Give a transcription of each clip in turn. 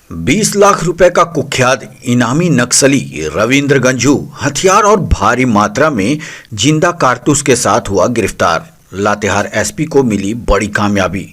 20 लाख रुपए का कुख्यात इनामी नक्सली रविंद्र गंझू हथियार और भारी मात्रा में जिंदा कारतूस के साथ हुआ गिरफ्तार। लातेहार एसपी को मिली बड़ी कामयाबी।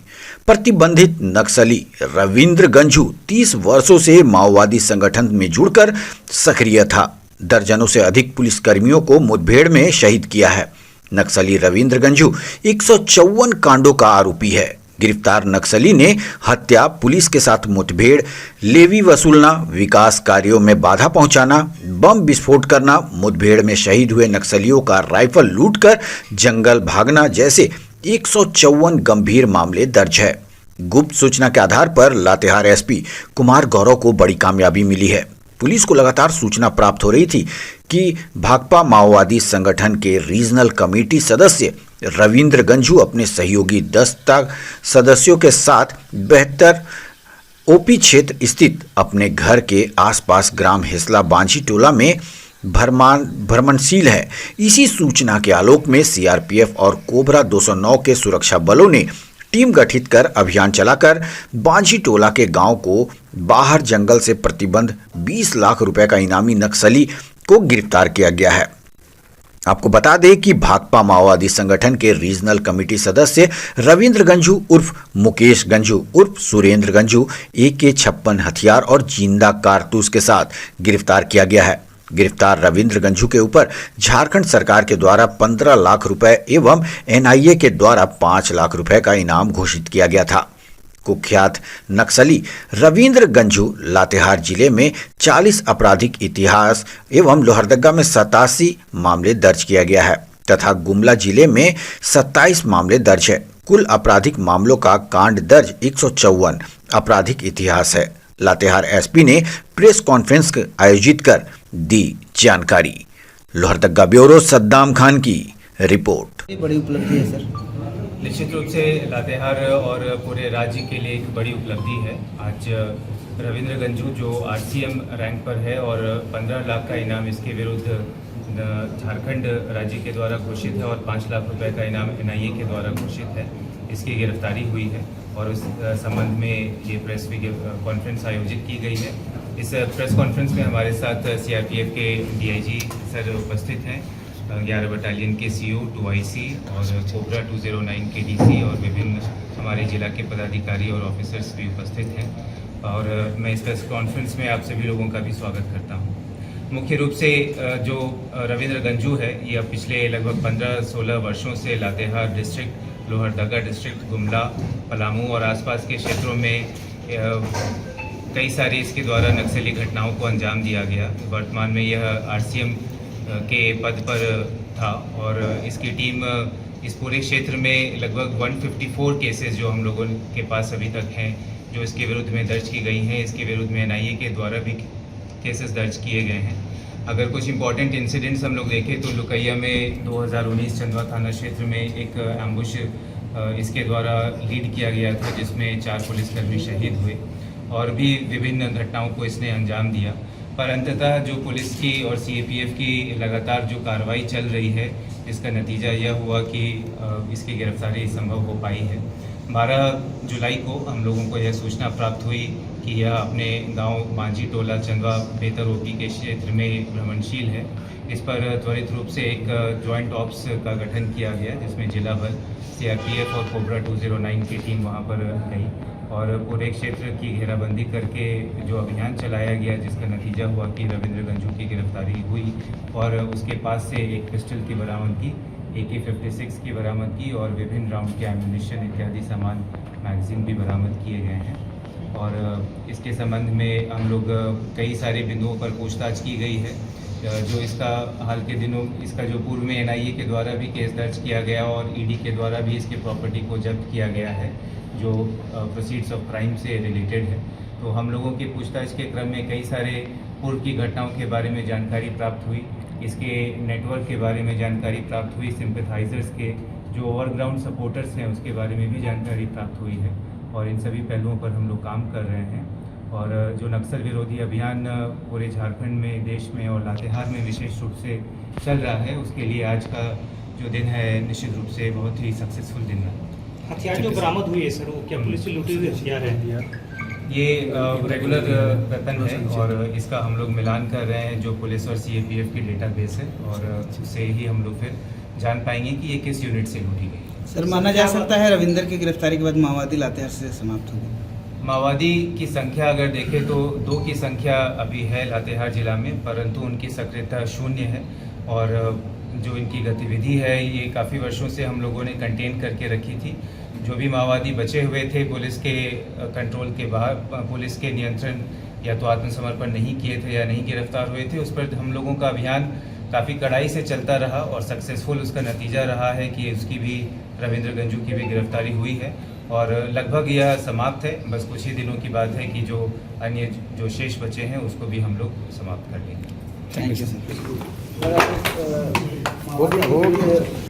प्रतिबंधित नक्सली रविंद्र गंझू 30 वर्षों से माओवादी संगठन में जुड़कर सक्रिय था। दर्जनों से अधिक पुलिसकर्मियों को मुठभेड़ में शहीद किया है। नक्सली रविंद्र गंझू 154 कांडों का आरोपी है। गिरफ्तार नक्सली ने हत्या, पुलिस के साथ मुठभेड़, लेवी वसूलना, विकास कार्यों में बाधा पहुंचाना, बम विस्फोट करना, मुठभेड़ में शहीद हुए नक्सलियों का राइफल लूटकर जंगल भागना जैसे 154 गंभीर मामले दर्ज है। गुप्त सूचना के आधार पर लातेहार एसपी कुमार गौरव को बड़ी कामयाबी मिली है। पुलिस को लगातार सूचना प्राप्त हो रही थी कि भाकपा माओवादी संगठन के रीजनल कमेटी सदस्य रविंद्र गंझू अपने सहयोगी 10 सदस्यों के साथ बेहतर ओपी क्षेत्र स्थित अपने घर के आसपास ग्राम हिसला बांझी टोला में भ्रमणशील है। इसी सूचना के आलोक में सीआरपीएफ और कोबरा 209 के सुरक्षा बलों ने टीम गठित कर अभियान चलाकर बांझी टोला के गांव को बाहर जंगल से प्रतिबंध 20 लाख रुपए का इनामी नक्सली को गिरफ्तार किया गया है। आपको बता दें कि भाकपा माओवादी संगठन के रीजनल कमेटी सदस्य रविंद्र गंझू उर्फ मुकेश गंझू उर्फ सुरेंद्र गंझू AK-56 हथियार और जिंदा कारतूस के साथ गिरफ्तार किया गया है। गिरफ्तार रविंद्र गंझू के ऊपर झारखंड सरकार के द्वारा 15 लाख रुपए एवं NIA के द्वारा 5 लाख रुपए का इनाम घोषित किया गया था। कुख्यात नक्सली रविंद्र गंझू लातेहार जिले में 40 आपराधिक इतिहास एवं लोहरदगा में 87 मामले दर्ज किया गया है तथा गुमला जिले में 27 मामले दर्ज है। कुल आपराधिक मामलों का कांड दर्ज 154 आपराधिक इतिहास है। लातेहार एसपी ने प्रेस कॉन्फ्रेंस आयोजित कर दी जानकारी। लोहरदगा ब्यूरो सद्दाम खान की रिपोर्ट। बड़ी उपलब्धि है सर। निश्चित रूप से लातेहार और पूरे राज्य के लिए एक बड़ी उपलब्धि है। आज रविंद्र गंझू जो RCM रैंक पर है और 15 लाख का इनाम इसके विरुद्ध झारखंड राज्य के द्वारा घोषित है और 5 लाख रुपए का इनाम NIA के द्वारा घोषित है। इसकी गिरफ्तारी हुई है और उस संबंध में ये प्रेस कॉन्फ्रेंस आयोजित की गई है। इस प्रेस कॉन्फ्रेंस में हमारे साथ CRPF के DIG सर उपस्थित हैं, 11 बटालियन के CO 2IC और कोबरा 209 के DC और विभिन्न हमारे जिला के पदाधिकारी और ऑफिसर्स भी उपस्थित हैं। और मैं इस प्रेस कॉन्फ्रेंस में आप सभी लोगों का भी स्वागत करता हूं। मुख्य रूप से जो रविंद्र गंझू है, ये पिछले लगभग 15-16 वर्षों से लातेहार डिस्ट्रिक्ट, लोहरदगा डिस्ट्रिक्ट, गुमला, पलामू और आसपास के क्षेत्रों में कई सारी इसके द्वारा नक्सली घटनाओं को अंजाम दिया गया। वर्तमान में यह RCM के पद पर था और इसकी टीम इस पूरे क्षेत्र में लगभग 154 केसेस जो हम लोगों के पास अभी तक हैं जो इसके विरुद्ध में दर्ज की गई हैं। इसके विरुद्ध में NIA के द्वारा भी केसेस दर्ज किए गए हैं। अगर कुछ इंपॉर्टेंट इंसिडेंट्स हम लोग देखें तो लुकैया में 2019 चंदवा थाना क्षेत्र में एक एम्बुश इसके द्वारा लीड किया गया था जिसमें 4 पुलिसकर्मी शहीद हुए और भी विभिन्न घटनाओं को इसने अंजाम दिया। पर अंततः जो पुलिस की और CAPF की लगातार जो कार्रवाई चल रही है, इसका नतीजा यह हुआ कि इसकी गिरफ्तारी संभव हो पाई है। 12 जुलाई को हम लोगों को यह सूचना प्राप्त हुई कि यह अपने गांव बांझी टोला चंदवा बेहतर OP के क्षेत्र में भ्रमणशील है। इस पर त्वरित रूप से एक जॉइंट ऑप्स का गठन किया गया जिसमें जिला बल, CRPF और कोबरा 209 की टीम वहां पर गई और पूरे क्षेत्र की घेराबंदी करके जो अभियान चलाया गया जिसका नतीजा हुआ कि रविंद्र गंझू की गिरफ्तारी हुई और उसके पास से एक पिस्टल की बरामदगी, AK-56 की बरामदगी और विभिन्न राउंड के एम्यूनिशन इत्यादि सामान, मैगजीन भी बरामद किए गए हैं। और इसके संबंध में हम लोग कई सारे बिंदुओं पर पूछताछ की गई है। जो इसका हाल के दिनों इसका जो पूर्व में NIA के द्वारा भी केस दर्ज किया गया और ED के द्वारा भी इसके प्रॉपर्टी को जब्त किया गया है जो प्रोसीड्स ऑफ क्राइम से रिलेटेड है। तो हम लोगों की पूछताछ के क्रम में कई सारे पूर्व की घटनाओं के बारे में जानकारी प्राप्त हुई, इसके नेटवर्क के बारे में जानकारी प्राप्त हुई, सिंपैथाइजर्स के जो ओवरग्राउंड सपोर्टर्स हैं उसके बारे में भी जानकारी प्राप्त हुई है और इन सभी पहलुओं पर हम लोग काम कर रहे हैं। और जो नक्सल विरोधी अभियान पूरे झारखंड में, देश में और लातेहार में विशेष रूप से चल रहा है, उसके लिए आज का जो दिन है निश्चित रूप से बहुत ही सक्सेसफुल दिन है। हथियार जो बरामद हुई है सर, वो क्या पुलिस से लूटे हुए हथियार है? ये रेगुलर वेपन है और इसका हम लोग मिलान कर रहे हैं जो पुलिस और सीएपीएफ की डेटाबेस है और उससे ही हम लोग फिर जान पाएंगे कि ये किस यूनिट से लूटी गई है। सर माना जा सकता है रविंदर की गिरफ्तारी के बाद माओवादी लातेहार से समाप्त हो गई। माओवादी की संख्या अगर देखें तो 2 की संख्या अभी है लातेहार जिला में, परंतु उनकी सक्रियता शून्य है और जो इनकी गतिविधि है ये काफ़ी वर्षों से हम लोगों ने कंटेन करके रखी थी। जो भी माओवादी बचे हुए थे पुलिस के कंट्रोल के बाहर, पुलिस के नियंत्रण या तो आत्मसमर्पण नहीं किए थे या नहीं गिरफ्तार हुए थे, उस पर हम लोगों का अभियान काफ़ी कड़ाई से चलता रहा और सक्सेसफुल उसका नतीजा रहा है कि उसकी भी, रविंद्र गंजू की भी गिरफ्तारी हुई है और लगभग यह समाप्त है। बस कुछ ही दिनों की बात है कि जो अन्य जो शेष बचे हैं उसको भी हम लोग समाप्त कर लेंगे। Thank you sir. हो गया